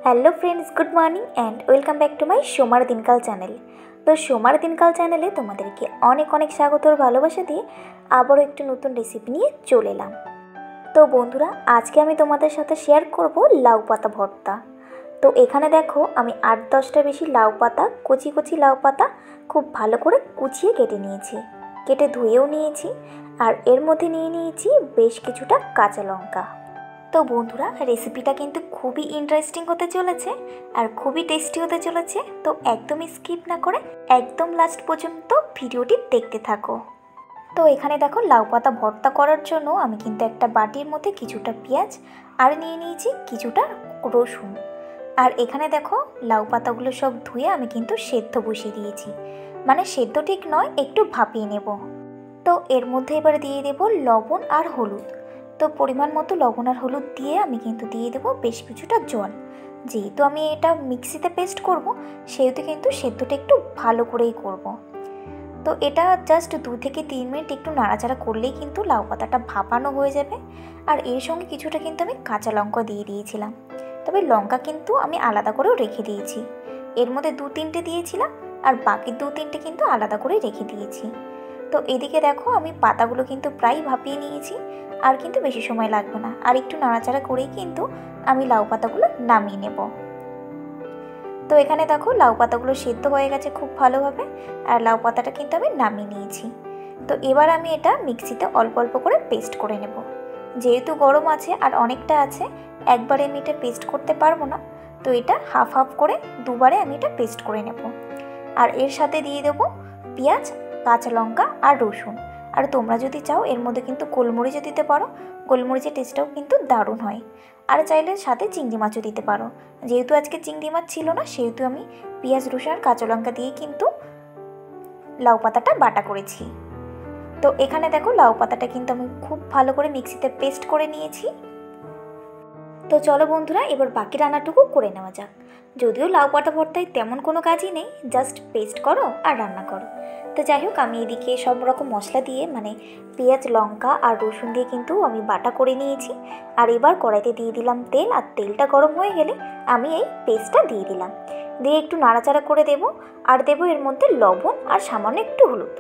Hello friends, good morning and welcome back to my সোমার দিনকাল channel. তো সোমার দিনকাল চ্যানেলে তোমাদেরকে অনেক অনেক স্বাগত আর ভালোবাসা দিয়ে আবারও একটি নতুন রেসিপি নিয়ে চলে এলাম। তো বন্ধুরা, আজকে আমি তোমাদের সাথে শেয়ার করব লাউ পাতা ভর্তা। তো এখানে দেখো, আমি 8-10টা বেশি লাউ পাতা, কচি কচি লাউ পাতা খুব ভালো করে কুচিয়ে কেটে নিয়েছি, কেটে ধুয়েও নিয়েছি। আর এর মধ্যে নিয়ে নিয়েছি বেশ কিছুটা কাঁচা লঙ্কা। তো বন্ধুরা, রেসিপিটা কিন্তু খুবই ইন্টারেস্টিং হতে চলেছে আর খুবই টেস্টি হতে চলেছে। তো একদমই স্কিপ না করে একদম লাস্ট পর্যন্ত ভিডিওটি দেখতে থাকো। তো এখানে দেখো, লাউ পাতা ভর্তা করার জন্য আমি কিন্তু একটা বাটির মধ্যে কিছুটা পেঁয়াজ আর নিয়ে নিয়েছি কিছুটা রসুন। আর এখানে দেখো, লাউ পাতাগুলো সব ধুয়ে আমি কিন্তু সেদ্ধ বসিয়ে দিয়েছি, মানে সেদ্ধ ঠিক নয়, একটু ভাপিয়ে নেব। তো এর মধ্যে এবার দিয়ে দেব লবণ আর হলুদ। তো পরিমাণ মতো লবণ আর হলুদ দিয়ে আমি কিন্তু দিয়ে দেবো বেশ কিছুটা জল। যেহেতু আমি এটা মিক্সিতে পেস্ট করব, সেহেতু কিন্তু সেদ্ধটা একটু ভালো করেই করব। তো এটা জাস্ট 2 থেকে 3 মিনিট একটু নাড়াচাড়া করলেই কিন্তু লাউ পাতাটা ভাপানো হয়ে যাবে। আর এর সঙ্গে কিছুটা কিন্তু আমি কাঁচা লঙ্কা দিয়ে দিয়েছিলাম, তবে লঙ্কা কিন্তু আমি আলাদা করেও রেখে দিয়েছি। এর মধ্যে 2-3টে দিয়েছিলাম আর বাকি 2-3টে কিন্তু আলাদা করে রেখে দিয়েছি। তো এদিকে দেখো, আমি পাতাগুলো কিন্তু প্রায় ভাপিয়ে নিয়েছি, আর কিন্তু বেশি সময় লাগবে না। আর একটু নাড়াচাড়া করেই কিন্তু আমি লাউ পাতাগুলো নামিয়ে নেব। তো এখানে দেখো, লাউ পাতাগুলো সেদ্ধ হয়ে গেছে খুব ভালোভাবে, আর লাউ পাতাটা কিন্তু আমি নামিয়ে নিয়েছি। তো এবার আমি এটা মিক্সিতে অল্প অল্প করে পেস্ট করে নেব। যেহেতু গরম আছে আর অনেকটা আছে, একবারে আমি এটা পেস্ট করতে পারবো না, তো এটা হাফ হাফ করে দুবারে আমি এটা পেস্ট করে নেব। আর এর সাথে দিয়ে দেবো পেঁয়াজ, কাঁচা লঙ্কা আর রসুন। আর তোমরা যদি চাও এর মধ্যে কিন্তু গোলমরিচও দিতে পারো, গোলমরিচের টেস্টটাও কিন্তু দারুণ হয়। আর চাইলে সাথে চিংড়ি মাছও দিতে পারো। যেহেতু আজকে চিংড়ি মাছ ছিল না, সেহেতু আমি পেঁয়াজ, রসুন আর কাঁচা লঙ্কা দিয়ে কিন্তু লাউ পাতাটা বাটা করেছি। তো এখানে দেখো, লাউ পাতাটা কিন্তু আমি খুব ভালো করে মিক্সিতে পেস্ট করে নিয়েছি। তো চলো বন্ধুরা, এবার বাকি রান্নাটুকু করে নেওয়া যাক। যদিও লাউ পাতা ভর্তায় তেমন কোনো কাজই নেই, জাস্ট পেস্ট করো আর রান্না করো। তো যাই হোক, আমি এদিকে সব রকম মশলা দিয়ে, মানে পেঁয়াজ, লঙ্কা আর রসুন দিয়ে কিন্তু আমি বাটা করে নিয়েছি। আর এবার কড়াইতে দিয়ে দিলাম তেল, আর তেলটা গরম হয়ে গেলে আমি এই পেস্টটা দিয়ে দিলাম, দিয়ে একটু নাড়াচাড়া করে দেবো। আর দেবো এর মধ্যে লবণ আর সামান্য একটু হলুদ।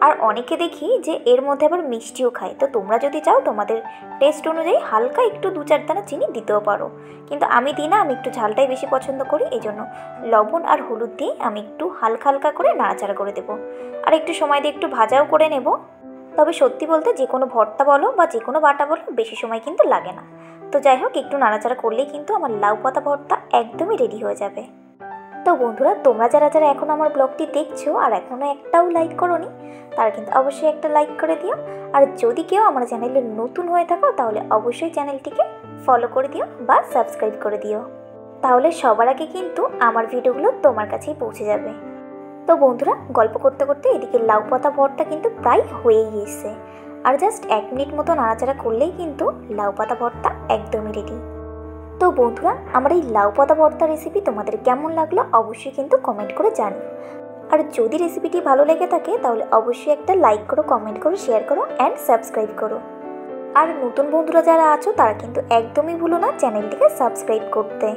আর অনেকে দেখি যে এর মধ্যে আবার মিষ্টিও খায়, তো তোমরা যদি চাও তোমাদের টেস্ট অনুযায়ী হালকা একটু 2-4 দানা চিনি দিতেও পারো, কিন্তু আমি দিই না, আমি একটু ঝালটাই বেশি পছন্দ করি। এই জন্য লবণ আর হলুদ দিয়ে আমি একটু হালকা হালকা করে নাড়াচাড়া করে দেবো, আর একটু সময় দিয়ে একটু ভাজাও করে নেব। তবে সত্যি বলতে, যে কোনো ভর্তা বলো বা যে কোনো বাটা বলো, বেশি সময় কিন্তু লাগে না। তো যাই হোক, একটু নাড়াচাড়া করলেই কিন্তু আমার লাউ পাতা ভর্তা একদমই রেডি হয়ে যাবে। তো বন্ধুরা, তোমরা যারা যারা এখন আমার ব্লগটি দেখছো আর এখনও একটাও লাইক করোনি, তারা কিন্তু অবশ্যই একটা লাইক করে দিও। আর যদি কেউ আমার চ্যানেলে নতুন হয়ে থাকো, তাহলে অবশ্যই চ্যানেলটিকে ফলো করে দিও বা সাবস্ক্রাইব করে দিও। তাহলে সবার আগে কিন্তু আমার ভিডিওগুলো তোমার কাছেই পৌঁছে যাবে। তো বন্ধুরা, গল্প করতে করতে এদিকে লাউ পাতা ভর্তা কিন্তু প্রায় হয়েই এসেছে। আর জাস্ট 1 মিনিট মতো নাড়াচাড়া করলেই কিন্তু লাউ পাতা ভর্তা একদমই রেডি। তো বন্ধুরা, আমার এই লাউ পাতা ভর্তা রেসিপি তোমাদের কেমন লাগলো অবশ্যই কিন্তু কমেন্ট করে জানিও। আর যদি রেসিপিটি ভালো লেগে থাকে, তাহলে অবশ্যই একটা লাইক করো, কমেন্ট করো, শেয়ার করো অ্যান্ড সাবস্ক্রাইব করো। আর নতুন বন্ধুরা যারা আছো, তারা কিন্তু একদমই ভুলো না চ্যানেলটিকে সাবস্ক্রাইব করতে।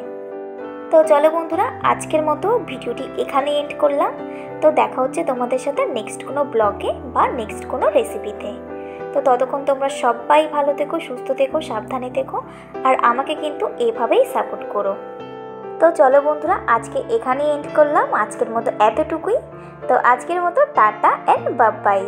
তো চলো বন্ধুরা, আজকের মতো ভিডিওটি এখানে এন্ড করলাম। তো দেখা হচ্ছে তোমাদের সাথে নেক্সট কোনো ব্লগে বা নেক্সট কোনো রেসিপিতে। তো ততক্ষণ তোমরা সবাই ভালো থেকো, সুস্থ থেকো, সাবধানে থেকো, আর আমাকে কিন্তু এভাবেই সাপোর্ট করো। তো চলো বন্ধুরা, আজকে এখানেই এন্ড করলাম। আজকের মতো এতটুকুই। তো আজকের মতো টাটা অ্যান্ড বাই বাই।